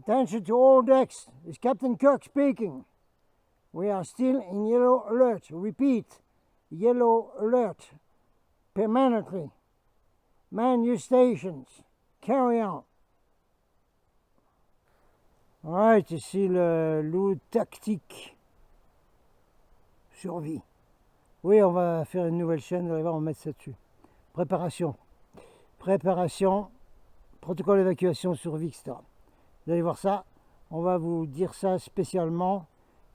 Attention to all decks. It's Captain Kirk speaking. We are still in yellow alert. Repeat, yellow alert. Permanently. Man your stations. Carry on. Alright, ici le loup tactique. Survie. Oui, on va faire une nouvelle chaîne, vous allez voir, on va mettre ça dessus. Préparation. Préparation, protocole d'évacuation, survie, etc. Vous allez voir ça, on va vous dire ça spécialement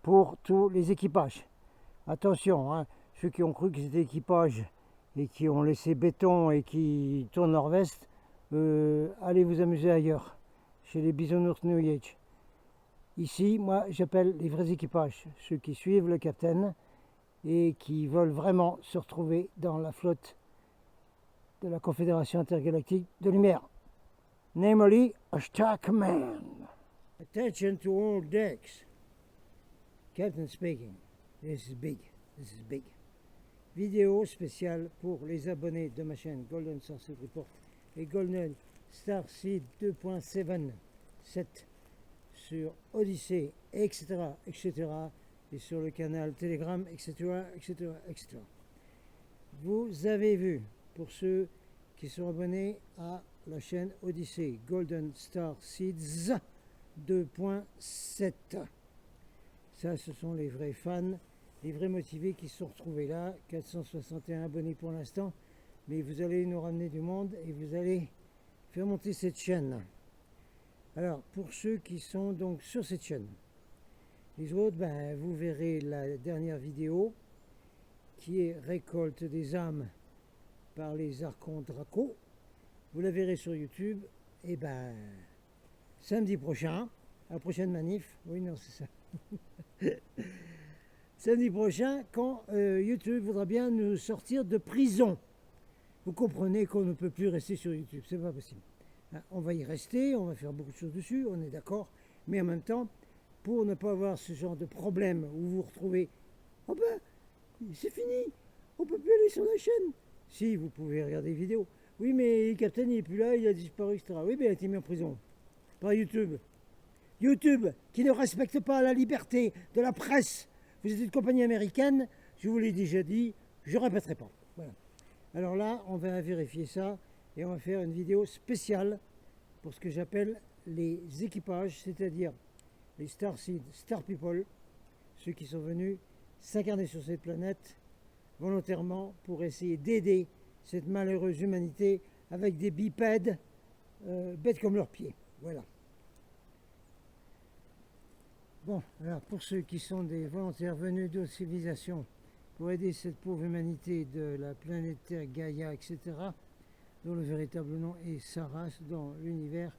pour tous les équipages. Attention, hein, ceux qui ont cru que c'était équipage et qui ont laissé béton et qui tournent leur veste, allez vous amuser ailleurs, chez les bisounours New Age. Ici, moi, j'appelle les vrais équipages, ceux qui suivent le capitaine et qui veulent vraiment se retrouver dans la flotte de la Confédération intergalactique de lumière. Namely, a Star Command. Attention to all decks. Captain speaking. This is big. This is big. Vidéo spéciale pour les abonnés de ma chaîne Golden Starseed Report et Golden Starseed 2.7 sur Odyssey, etc., etc., et sur le canal Telegram, etc., etc., etc. Vous avez vu, pour ceux qui sont abonnés à la chaîne Odyssey, Golden Star Seeds 2.7. Ça, ce sont les vrais fans, les vrais motivés qui se sont retrouvés là. 461 abonnés pour l'instant, mais vous allez nous ramener du monde et vous allez faire monter cette chaîne. Alors, pour ceux qui sont donc sur cette chaîne, les autres, ben, vous verrez la dernière vidéo qui est récolte des âmes par les archons Draco. Vous la verrez sur YouTube. Et ben, samedi prochain, à la prochaine manif. Oui, non, c'est ça. Samedi prochain, quand YouTube voudra bien nous sortir de prison. Vous comprenez qu'on ne peut plus rester sur YouTube. C'est pas possible. On va y rester, on va faire beaucoup de choses dessus, on est d'accord. Mais en même temps, pour ne pas avoir ce genre de problème où vous vous retrouvez, oh ben, c'est fini, on peut plus aller sur la chaîne. Si, vous pouvez regarder les vidéos. Oui, mais le capitaine il n'est plus là, il a disparu, etc. Oui, mais il a été mis en prison par YouTube. YouTube, qui ne respecte pas la liberté de la presse. Vous êtes une compagnie américaine, je vous l'ai déjà dit, je ne répéterai pas. Voilà. Alors là, on va vérifier ça et on va faire une vidéo spéciale pour ce que j'appelle les équipages, c'est-à-dire les Starseed, Star People, ceux qui sont venus s'incarner sur cette planète volontairement pour essayer d'aider cette malheureuse humanité avec des bipèdes bêtes comme leurs pieds. Voilà. Bon, alors pour ceux qui sont des volontaires venus d'autres civilisations pour aider cette pauvre humanité de la planète Terre, Gaïa, etc., dont le véritable nom est Saras dans l'univers,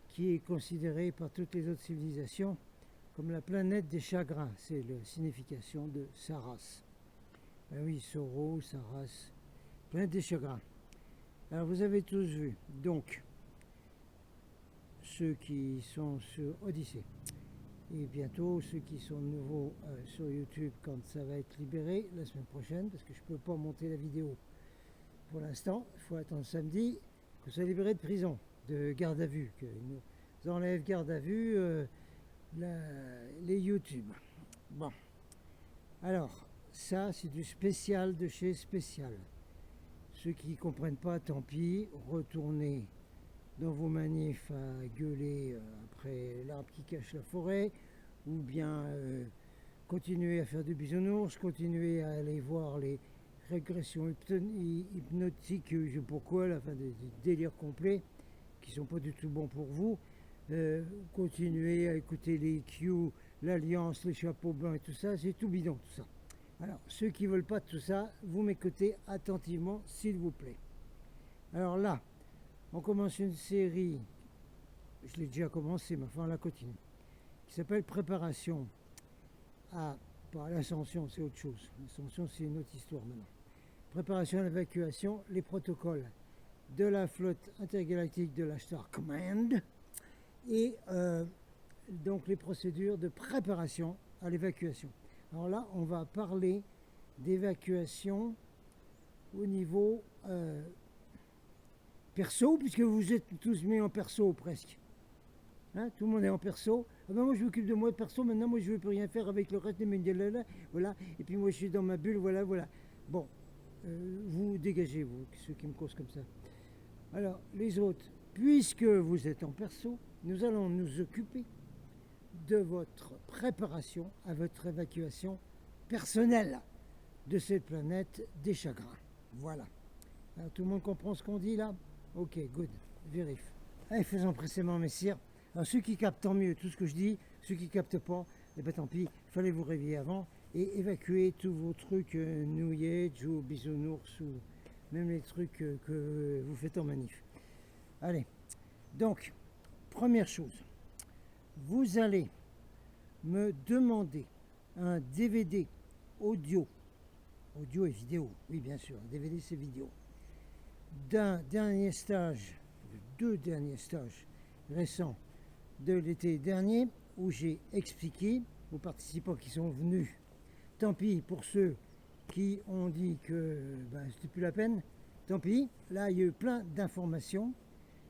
qui est considéré par toutes les autres civilisations comme la planète des chagrins. C'est la signification de Saras. Ben oui, Soro, Saras, planète des chagrins. Alors vous avez tous vu, donc, ceux qui sont sur Odyssey, et bientôt ceux qui sont nouveaux sur YouTube quand ça va être libéré la semaine prochaine, parce que je ne peux pas monter la vidéo pour l'instant, il faut attendre samedi que soit libéré de prison, de garde à vue, qu'ils nous enlèvent garde à vue les YouTube. Bon, alors ça c'est du spécial de chez spécial. Ceux qui ne comprennent pas, tant pis, retournez dans vos manifs à gueuler après l'arbre qui cache la forêt, ou bien continuez à faire du bisounours, continuez à aller voir les régressions hypnotiques, je ne sais pourquoi, des délires complets qui ne sont pas du tout bons pour vous. Continuez à écouter les Q, l'Alliance, les chapeaux blancs et tout ça, c'est tout bidon tout ça. Alors, ceux qui ne veulent pas de tout ça, vous m'écoutez attentivement, s'il vous plaît. Alors là, on commence une série, je l'ai déjà commencé, mais enfin on la continue, qui s'appelle Préparation à, pas l'ascension, c'est autre chose. L'ascension, c'est une autre histoire maintenant. Préparation à l'évacuation, les protocoles de la flotte intergalactique de la Star Command et donc les procédures de préparation à l'évacuation. Alors là, on va parler d'évacuation au niveau perso, puisque vous êtes tous mis en perso presque. Hein, tout le monde est en perso. Ah ben moi je m'occupe de moi perso, maintenant moi je ne veux plus rien faire avec le reste des mondiales, voilà. Et puis moi je suis dans ma bulle, voilà, voilà. Bon, vous dégagez, vous, ceux qui me causent comme ça. Alors, les autres, puisque vous êtes en perso, nous allons nous occuper de votre préparation à votre évacuation personnelle de cette planète des chagrins. Voilà. Alors, tout le monde comprend ce qu'on dit là? Ok, good, vérifie. Allez, faisons pressément, messieurs. Alors, ceux qui captent, tant mieux, tout ce que je dis. Ceux qui captent pas, eh ben tant pis, il fallait vous réveiller avant et évacuer tous vos trucs New Age ou bisounours ou même les trucs que vous faites en manif. Allez, donc, première chose, vous allez me demander un DVD audio et vidéo, oui bien sûr, un DVD c'est vidéo, d'un dernier stage, de 2 derniers stages récents de l'été dernier, où j'ai expliqué aux participants qui sont venus, tant pis pour ceux qui ont dit que c'était plus la peine, tant pis, là il y a eu plein d'informations,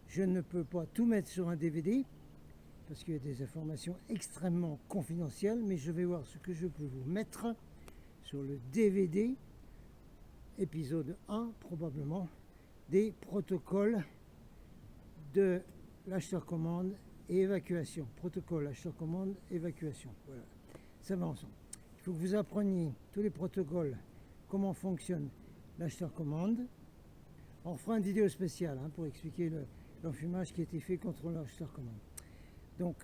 je ne peux pas tout mettre sur un DVD, parce qu'il y a des informations extrêmement confidentielles, mais je vais voir ce que je peux vous mettre sur le DVD, épisode 1 probablement, des protocoles de l'acheteur-commande et évacuation. Protocole, acheteur-commande, évacuation. Voilà, ça va ensemble. Il faut que vous appreniez tous les protocoles, comment fonctionne l'acheteur-commande. On fera une vidéo spéciale pour expliquer l'enfumage qui a été fait contre l'acheteur-commande. Donc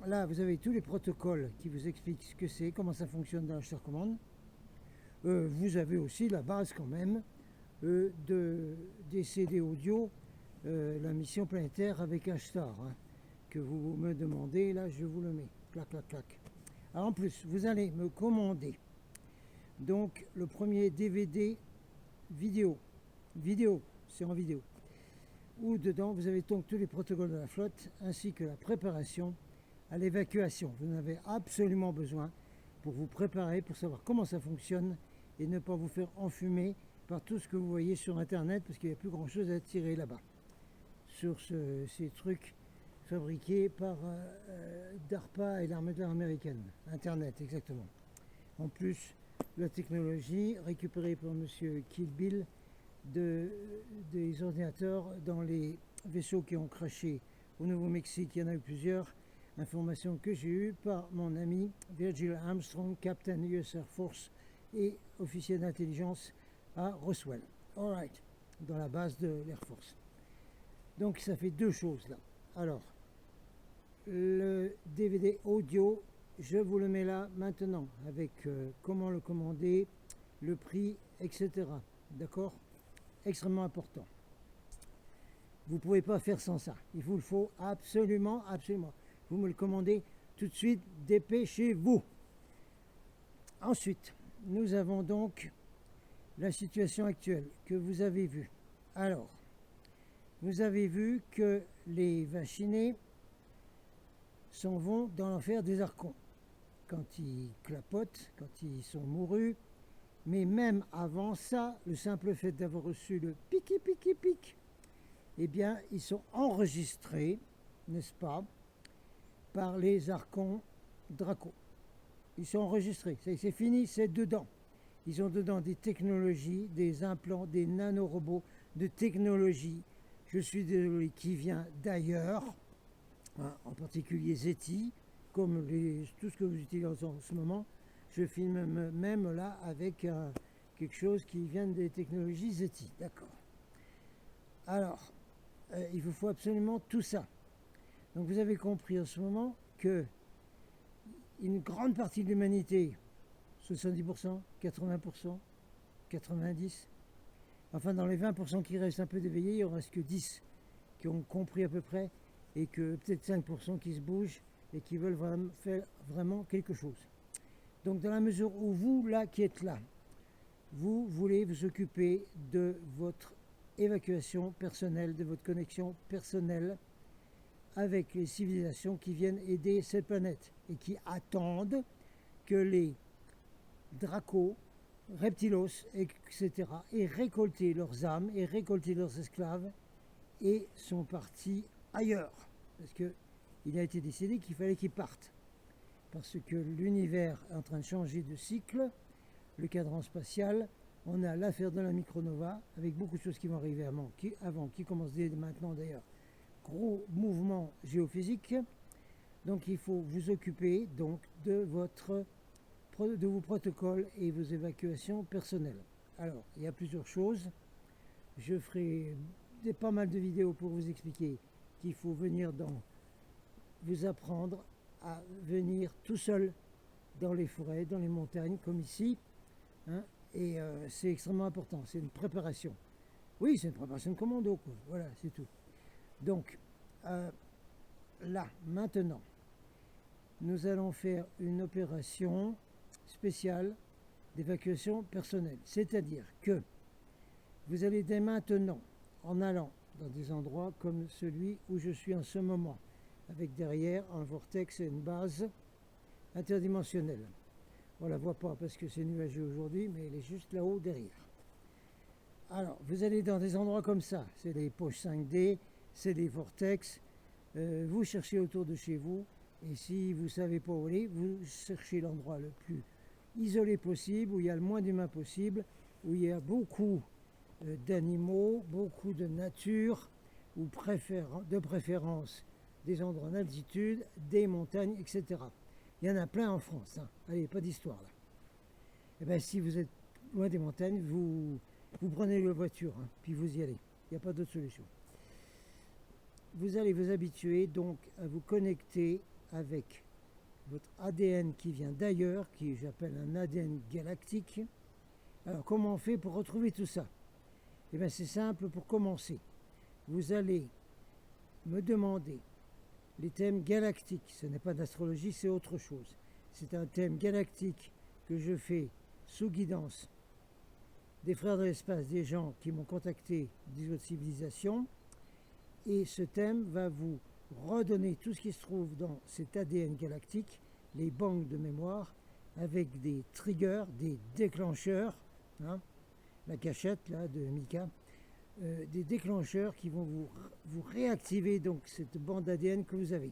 là, vous avez tous les protocoles qui vous expliquent ce que c'est, comment ça fonctionne dans l'acheteur-commande. Vous avez aussi la base quand même des CD audio, la mission planétaire avec H-Star, que vous me demandez, là je vous le mets, clac, clac, clac. Alors en plus, vous allez me commander donc le premier DVD vidéo, c'est en vidéo, où dedans vous avez donc tous les protocoles de la flotte ainsi que la préparation à l'évacuation. Vous en avez absolument besoin pour vous préparer, pour savoir comment ça fonctionne et ne pas vous faire enfumer par tout ce que vous voyez sur internet, parce qu'il n'y a plus grand chose à tirer là-bas sur ces trucs fabriqués par DARPA et l'armée de l'air américaine. Internet, exactement. En plus, la technologie récupérée par monsieur Kill Bill des ordinateurs dans les vaisseaux qui ont craché au Nouveau-Mexique. Il y en a eu plusieurs. Informations que j'ai eues par mon ami Virgil Armstrong, Captain US Air Force et officier d'intelligence à Roswell. All right, dans la base de l'Air Force. Donc ça fait 2 choses là. Alors, le DVD audio, je vous le mets là maintenant avec comment le commander, le prix, etc. D'accord? Extrêmement important. Vous ne pouvez pas faire sans ça. Il vous le faut absolument, absolument. Vous me le commandez tout de suite, dépêchez-vous. Ensuite, nous avons donc la situation actuelle que vous avez vue. Alors, vous avez vu que les vaccinés s'en vont dans l'enfer des archons. Quand ils clapotent, quand ils sont mourus, mais même avant ça, le simple fait d'avoir reçu le piqui piqui pic, eh bien, ils sont enregistrés, n'est-ce pas, par les archons Draco. Ils sont enregistrés, c'est fini, c'est dedans. Ils ont dedans des technologies, des implants, des nanorobots de technologie, je suis désolé, qui vient d'ailleurs, en particulier ZETI, comme tout ce que vous utilisez en ce moment. Je filme même là avec quelque chose qui vient des technologies ZETI, d'accord. Alors, il vous faut absolument tout ça. Donc vous avez compris en ce moment que une grande partie de l'humanité, 70%, 80%, 90%, enfin dans les 20% qui restent un peu d'éveillés, il ne reste que 10 qui ont compris à peu près, et que peut-être 5% qui se bougent et qui veulent faire vraiment quelque chose. Donc dans la mesure où vous, là, qui êtes là, vous voulez vous occuper de votre évacuation personnelle, de votre connexion personnelle avec les civilisations qui viennent aider cette planète et qui attendent que les dracos, reptilos, etc. aient récolté leurs âmes et récolté leurs esclaves et sont partis ailleurs. Parce que il a été décidé qu'il fallait qu'ils partent. Parce que l'univers est en train de changer de cycle, le cadran spatial, on a l'affaire de la micronova, avec beaucoup de choses qui vont arriver avant qui commencent dès maintenant d'ailleurs. Gros mouvement géophysique. Donc il faut vous occuper donc de vos protocoles et vos évacuations personnelles. Alors, il y a plusieurs choses. Je ferai pas mal de vidéos pour vous expliquer qu'il faut vous apprendre à venir tout seul dans les forêts, dans les montagnes, comme ici. Hein, et c'est extrêmement important, c'est une préparation. Oui, c'est une préparation de commando, quoi. Voilà, c'est tout. Donc, là, maintenant, nous allons faire une opération spéciale d'évacuation personnelle. C'est-à-dire que vous allez dès maintenant, en allant dans des endroits comme celui où je suis en ce moment, avec derrière un vortex et une base interdimensionnelle. On ne la voit pas parce que c'est nuageux aujourd'hui, mais elle est juste là-haut derrière. Alors, vous allez dans des endroits comme ça, c'est des poches 5D, c'est des vortex, vous cherchez autour de chez vous, et si vous ne savez pas où aller, vous cherchez l'endroit le plus isolé possible, où il y a le moins d'humains possible, où il y a beaucoup d'animaux, beaucoup de nature, ou de préférence des endroits en altitude, des montagnes, etc. Il y en a plein en France. Hein. Allez, pas d'histoire là. Et bien, si vous êtes loin des montagnes, vous prenez la voiture, hein, puis vous y allez. Il n'y a pas d'autre solution. Vous allez vous habituer donc à vous connecter avec votre ADN qui vient d'ailleurs, qui j'appelle un ADN galactique. Alors, comment on fait pour retrouver tout ça? Eh bien, c'est simple pour commencer. Vous allez me demander les thèmes galactiques. Ce n'est pas d'astrologie, c'est autre chose. C'est un thème galactique que je fais sous guidance des frères de l'espace, des gens qui m'ont contacté des autres civilisations. Et ce thème va vous redonner tout ce qui se trouve dans cet ADN galactique, les banques de mémoire, avec des triggers, des déclencheurs, hein, la cachette là de Mika, des déclencheurs qui vont vous réactiver donc cette bande ADN que vous avez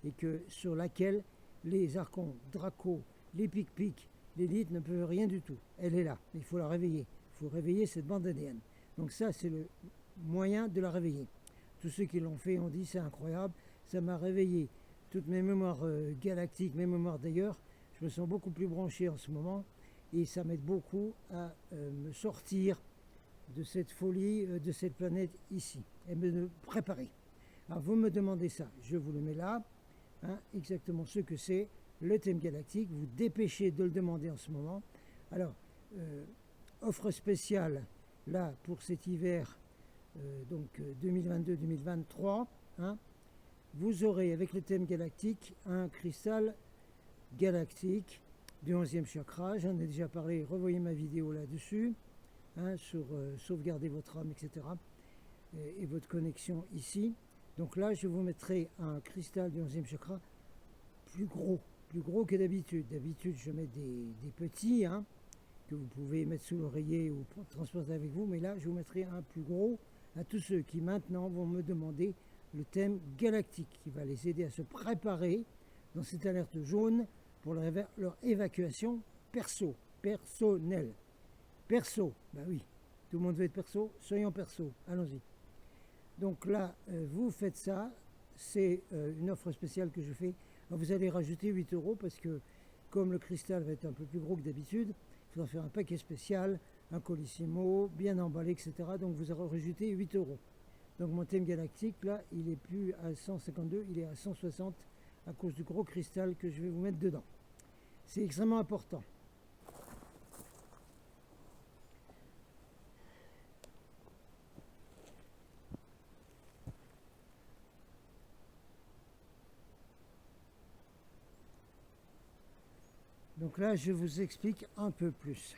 et sur laquelle les archons, Draco, les pic-pic, l'élite ne peuvent rien du tout. Elle est là, il faut la réveiller. Il faut réveiller cette bande ADN. Donc ça, c'est le moyen de la réveiller. Tous ceux qui l'ont fait ont dit c'est incroyable, ça m'a réveillé toutes mes mémoires galactiques, mes mémoires d'ailleurs. Je me sens beaucoup plus branché en ce moment et ça m'aide beaucoup à me sortir de cette folie, de cette planète ici, et me préparer. Alors vous me demandez ça, je vous le mets là, hein, exactement ce que c'est, le thème galactique, vous dépêchez de le demander en ce moment. Alors, offre spéciale, là, pour cet hiver, donc 2022-2023, hein, vous aurez avec le thème galactique un cristal galactique du 11e chakra, j'en ai déjà parlé, revoyez ma vidéo là-dessus, hein, sur sauvegarder votre âme, etc. Et votre connexion ici. Donc là, je vous mettrai un cristal du 11e chakra plus gros que d'habitude. D'habitude, je mets des petits, hein, que vous pouvez mettre sous l'oreiller ou transporter avec vous, mais là, je vous mettrai un plus gros à tous ceux qui maintenant vont me demander le thème galactique, qui va les aider à se préparer dans cette alerte jaune pour leur évacuation personnelle. Perso, bah oui, tout le monde veut être perso, soyons perso, allons-y. Donc là, vous faites ça, c'est une offre spéciale que je fais. Alors vous allez rajouter 8 € parce que comme le cristal va être un peu plus gros que d'habitude, il faudra faire un paquet spécial, un colissimo, bien emballé, etc. Donc vous aurez rajouté 8 €. Donc mon thème galactique, là, il est plus à 152, il est à 160 à cause du gros cristal que je vais vous mettre dedans. C'est extrêmement important. Donc là, je vous explique un peu plus.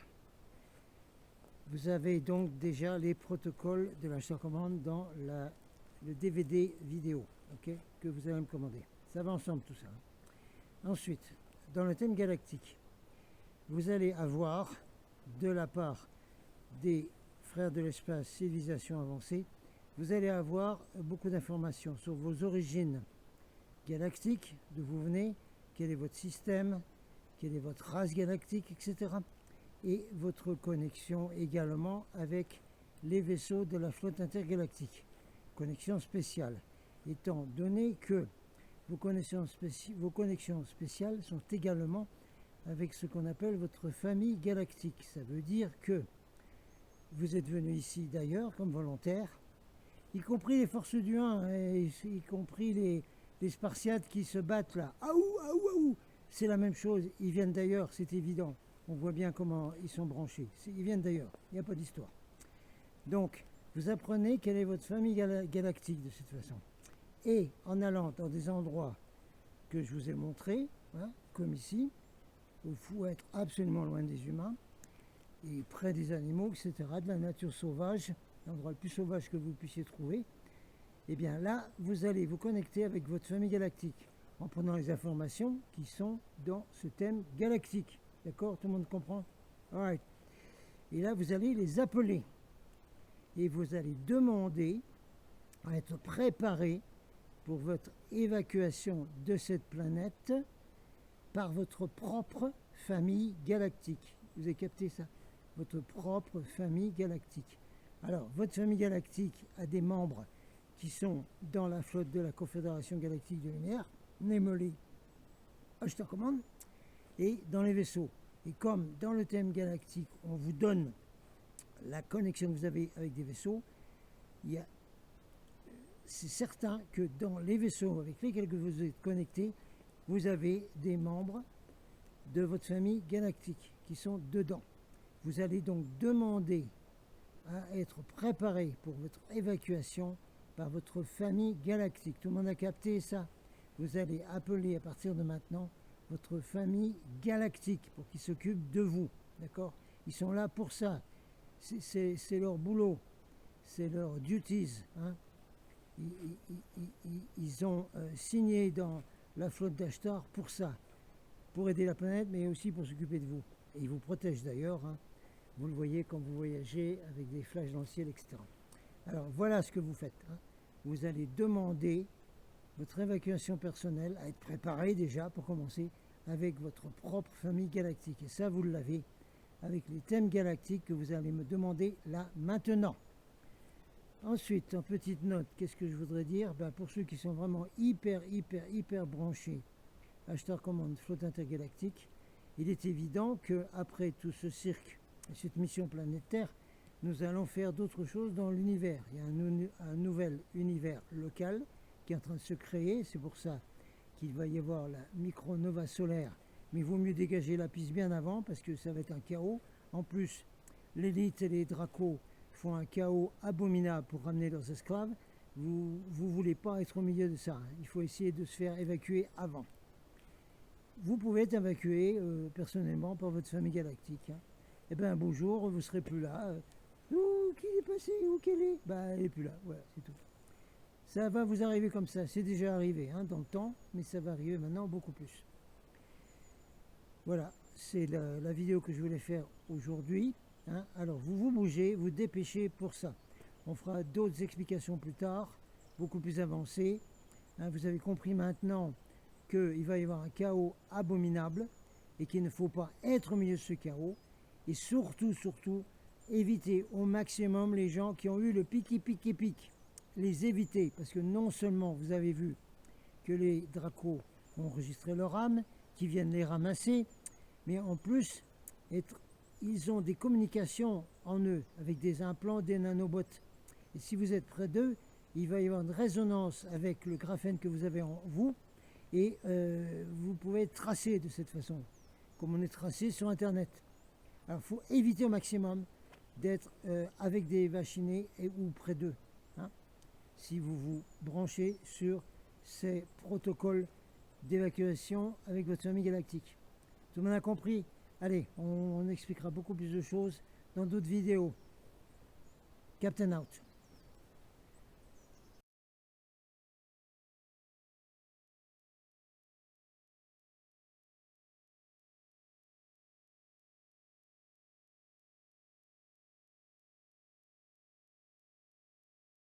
Vous avez donc déjà les protocoles de l'achat commande dans le DVD vidéo, okay, que vous allez me commander. Ça va ensemble tout ça. Ensuite, dans le thème galactique, vous allez avoir de la part des frères de l'espace civilisation avancée, vous allez avoir beaucoup d'informations sur vos origines galactique, d'où vous venez, quel est votre système, quelle est votre race galactique, etc. Et votre connexion également avec les vaisseaux de la flotte intergalactique. Connexion spéciale. Étant donné que vos connexions spéciales sont également avec ce qu'on appelle votre famille galactique. Ça veut dire que vous êtes venu ici d'ailleurs comme volontaire, y compris les forces du 1, y compris les Spartiates qui se battent là. Aou, aou, aou. C'est la même chose, ils viennent d'ailleurs, c'est évident. On voit bien comment ils sont branchés. Ils viennent d'ailleurs, il n'y a pas d'histoire. Donc, vous apprenez quelle est votre famille galactique de cette façon. Et en allant dans des endroits que je vous ai montrés, hein, comme ici, où il faut être absolument loin des humains, et près des animaux, etc., de la nature sauvage, l'endroit le plus sauvage que vous puissiez trouver, et bien là, vous allez vous connecter avec votre famille galactique, en prenant les informations qui sont dans ce thème galactique. D'accord? Tout le monde comprend? Alright. Et là, vous allez les appeler. Et vous allez demander à être préparé pour votre évacuation de cette planète par votre propre famille galactique. Vous avez capté ça? Votre propre famille galactique. Alors, votre famille galactique a des membres qui sont dans la flotte de la Confédération Galactique de Lumière, namely Ashtar Command, et dans les vaisseaux. Et comme dans le thème galactique, on vous donne la connexion que vous avez avec des vaisseaux, c'est certain que dans les vaisseaux avec lesquels vous êtes connectés, vous avez des membres de votre famille galactique qui sont dedans. Vous allez donc demander à être préparé pour votre évacuation par votre famille galactique. Tout le monde a capté ça? Vous allez appeler à partir de maintenant votre famille galactique pour qu'ils s'occupent de vous. D'accord? Ils sont là pour ça. C'est leur boulot. C'est leur duties. Hein? Ils ont signé dans la flotte d'Ashtar pour ça. Pour aider la planète, mais aussi pour s'occuper de vous. Et ils vous protègent d'ailleurs. Hein? Vous le voyez quand vous voyagez avec des flashs dans le ciel, etc. Alors voilà ce que vous faites. Hein. Vous allez demander votre évacuation personnelle à être préparé déjà pour commencer avec votre propre famille galactique. Et ça, vous l'avez avec les thèmes galactiques que vous allez me demander là maintenant. Ensuite, en petite note, qu'est-ce que je voudrais dire? Pour ceux qui sont vraiment hyper branchés Ashtar Command flotte intergalactique, il est évident qu'après tout ce cirque et cette mission planétaire, nous allons faire d'autres choses dans l'univers. Il y a un nouvel univers local qui est en train de se créer. C'est pour ça qu'il va y avoir la micronova solaire. Mais il vaut mieux dégager la piste bien avant parce que ça va être un chaos. En plus, l'élite et les dracos font un chaos abominable pour ramener leurs esclaves. Vous ne voulez pas être au milieu de ça. Il faut essayer de se faire évacuer avant. Vous pouvez être évacué personnellement par votre famille galactique. Hein. Et bien un beau jour, vous ne serez plus là. Qui est passé? Où qu'elle est? Elle n'est plus là. Voilà, c'est tout. Ça va vous arriver comme ça. C'est déjà arrivé hein, dans le temps, mais ça va arriver maintenant beaucoup plus. Voilà, c'est la vidéo que je voulais faire aujourd'hui. Hein. Alors, vous bougez, vous dépêchez pour ça. On fera d'autres explications plus tard, beaucoup plus avancées. Hein, vous avez compris maintenant qu'il va y avoir un chaos abominable et qu'il ne faut pas être au milieu de ce chaos. Et surtout, éviter au maximum les gens qui ont eu le pic. Les éviter, parce que non seulement vous avez vu que les dracos ont enregistré leur âme, qui viennent les ramasser, mais en plus, ils ont des communications en eux, avec des implants, des nanobots. Et si vous êtes près d'eux, il va y avoir une résonance avec le graphène que vous avez en vous, et vous pouvez être tracé de cette façon, comme on est tracé sur Internet. Alors, il faut éviter au maximum d'être avec des vaccinés ou près d'eux, hein, si vous vous branchez sur ces protocoles d'évacuation avec votre famille galactique. Tout le monde a compris? Allez, on expliquera beaucoup plus de choses dans d'autres vidéos. Captain out.